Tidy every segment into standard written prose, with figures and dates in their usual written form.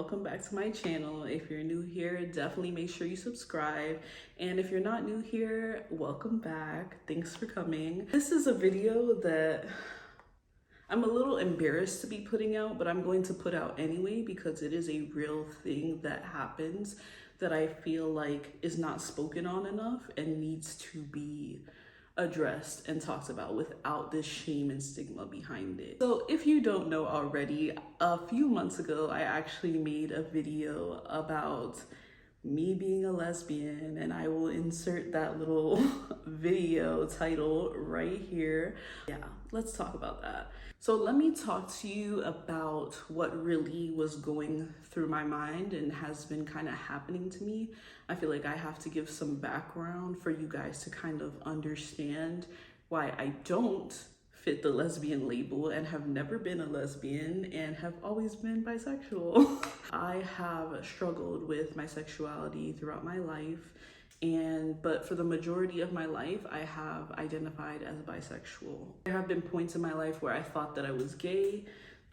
welcome back to my channel. If you're new here, definitely make sure you subscribe. And if you're not new here, welcome back. Thanks for coming. This is a video that I'm a little embarrassed to be putting out, but I'm going to put out anyway because it is a real thing that happens that I feel like is not spoken on enough and needs to be addressed and talked about without this shame and stigma behind it. So if you don't know already, a few months ago, I actually made a video about me being a lesbian, and I will insert that little video title right here. Yeah, let's talk about that. So let me talk to you about what really was going through my mind and has been kind of happening to me. I feel like I have to give some background for you guys to kind of understand why I don't fit the lesbian label and have never been a lesbian and have always been bisexual. I have struggled with my sexuality throughout my life, but for the majority of my life, I have identified as bisexual. There have been points in my life where I thought that I was gay,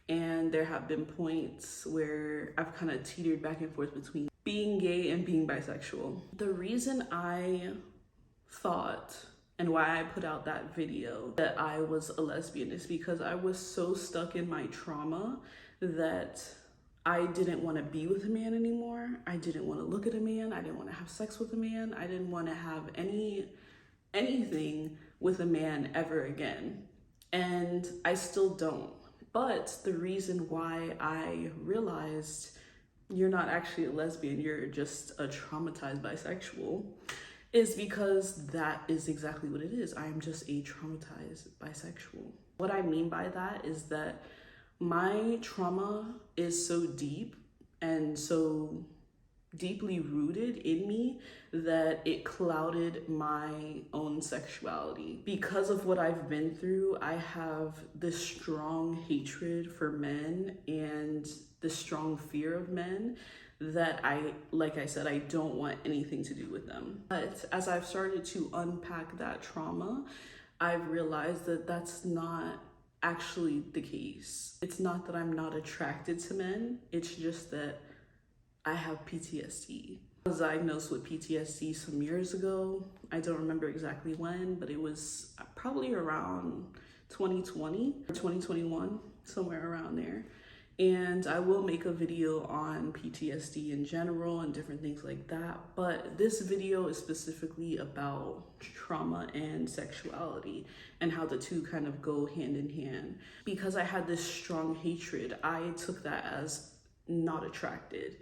and there have been points where I've kind of teetered back and forth between being gay and being bisexual. The reason I thought and why I put out that video that I was a lesbian is because I was so stuck in my trauma that I didn't want to be with a man anymore. I didn't want to look at a man. I didn't want to have sex with a man. I didn't want to have anything with a man ever again. And I still don't. But the reason why I realized you're not actually a lesbian, you're just a traumatized bisexual, is because that is exactly what it is. I am just a traumatized bisexual. What I mean by that is that my trauma is so deep and so deeply rooted in me that it clouded my own sexuality. Because of what I've been through, I have this strong hatred for men and this strong fear of men that like I said, I don't want anything to do with them. But as I've started to unpack that trauma, I've realized that that's not actually the case. It's not that I'm not attracted to men, it's just that I have PTSD. I was diagnosed with PTSD some years ago. I don't remember exactly when, but it was probably around 2020 or 2021, somewhere around there. And I will make a video on PTSD in general and different things like that. But this video is specifically about trauma and sexuality and how the two kind of go hand in hand. Because I had this strong hatred, I took that as not attracted.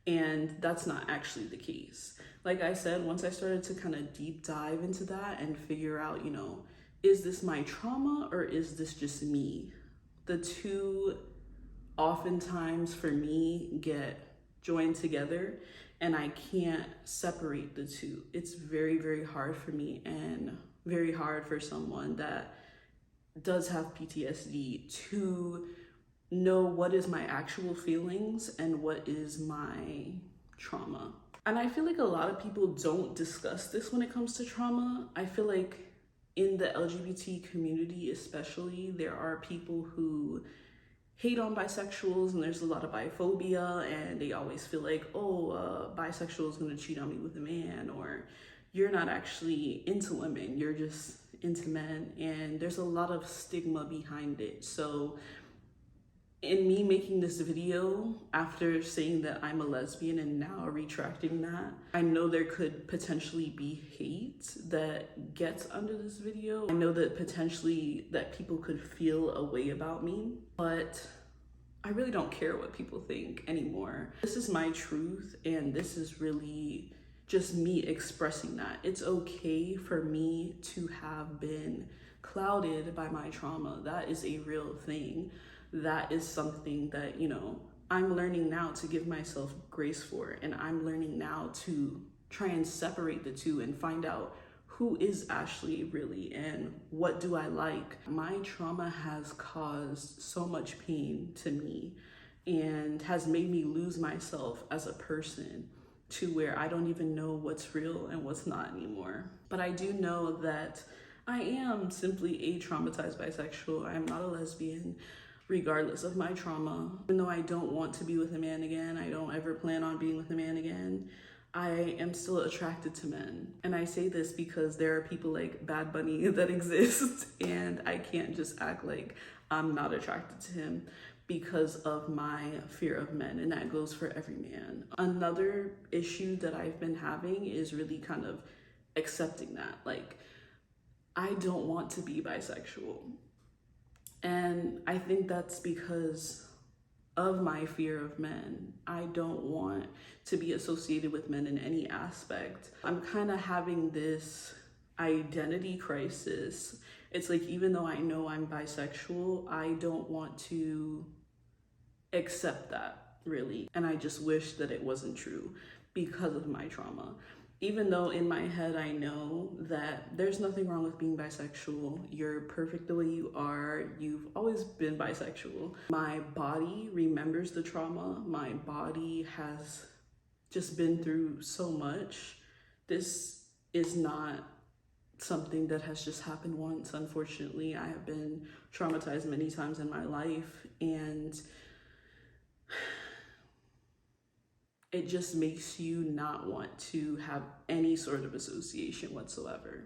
And that's not actually the case. Like I said, once I started to kind of deep dive into that and figure out, is this my trauma or is this just me? The two oftentimes for me get joined together and I can't separate the two. It's very, very hard for me and very hard for someone that does have PTSD to know what is my actual feelings and what is my trauma. And I feel like a lot of people don't discuss this when it comes to trauma. I feel like in the LGBT community especially, there are people who hate on bisexuals and there's a lot of biphobia, and they always feel like, bisexual is gonna cheat on me with a man, or you're not actually into women, you're just into men, and there's a lot of stigma behind it. So in me making this video, after saying that I'm a lesbian and now retracting that, I know there could potentially be hate that gets under this video. I know that potentially that people could feel a way about me, but I really don't care what people think anymore. This is my truth, and this is really just me expressing that. It's okay for me to have been clouded by my trauma. That is a real thing. That is something that, I'm learning now to give myself grace for, and I'm learning now to try and separate the two and find out who is Ashley really and what do I like. My trauma has caused so much pain to me and has made me lose myself as a person to where I don't even know what's real and what's not anymore. But I do know that I am simply a traumatized bisexual. I am not a lesbian. regardless of my trauma. Even though I don't want to be with a man again, I don't ever plan on being with a man again, I am still attracted to men. And I say this because there are people like Bad Bunny that exist, and I can't just act like I'm not attracted to him because of my fear of men, and that goes for every man. Another issue that I've been having is really kind of accepting that. Like, I don't want to be bisexual. And I think that's because of my fear of men. I don't want to be associated with men in any aspect. I'm kind of having this identity crisis. It's like, even though I know I'm bisexual, I don't want to accept that, really. And I just wish that it wasn't true because of my trauma. Even though in my head I know that there's nothing wrong with being bisexual. You're perfect the way you are. You've always been bisexual. My body remembers the trauma. My body has just been through so much. This is not something that has just happened once. Unfortunately, I have been traumatized many times in my life, and it just makes you not want to have any sort of association whatsoever.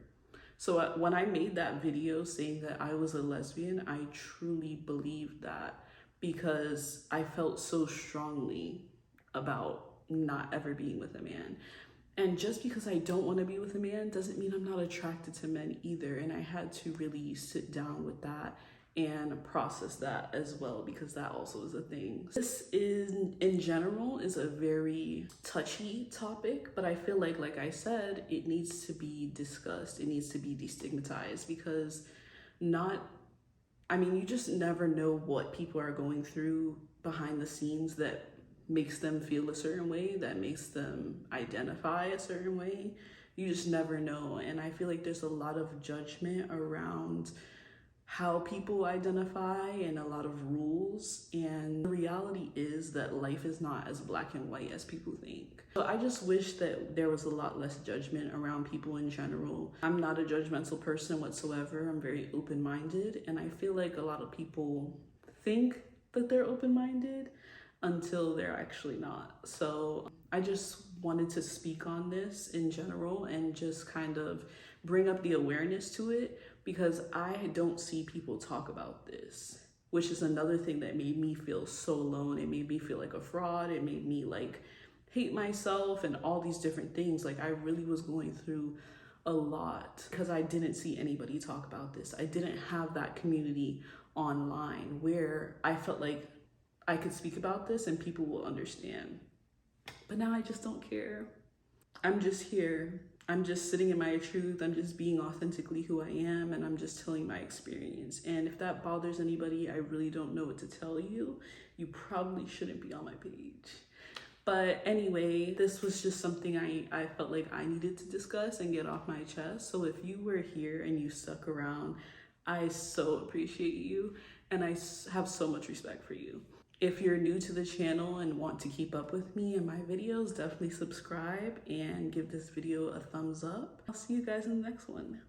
So when I made that video saying that I was a lesbian, I truly believed that because I felt so strongly about not ever being with a man. And just because I don't want to be with a man doesn't mean I'm not attracted to men either. And I had to really sit down with that and process that as well, because that also is a thing. This is, in general, is a very touchy topic, but I feel like I said, it needs to be discussed. It needs to be destigmatized, because you just never know what people are going through behind the scenes that makes them feel a certain way, that makes them identify a certain way. You just never know. And I feel like there's a lot of judgment around how people identify and a lot of rules, and the reality is that life is not as black and white as people think. So I just wish that there was a lot less judgment around people in general. I'm not a judgmental person whatsoever. I'm very open-minded, and I feel like a lot of people think that they're open-minded until they're actually not. So I just wanted to speak on this in general and just kind of bring up the awareness to it, because I don't see people talk about this, which is another thing that made me feel so alone. It made me feel like a fraud. It made me like hate myself and all these different things. Like, I really was going through a lot because I didn't see anybody talk about this. I didn't have that community online where I felt like I could speak about this and people will understand. But now I just don't care. I'm just here. I'm just sitting in my truth. I'm just being authentically who I am, and I'm just telling my experience. And if that bothers anybody, I really don't know what to tell you. You probably shouldn't be on my page. But anyway, this was just something I felt like I needed to discuss and get off my chest. So if you were here and you stuck around, I so appreciate you, and I have so much respect for you. If you're new to the channel and want to keep up with me and my videos, definitely subscribe and give this video a thumbs up. I'll see you guys in the next one.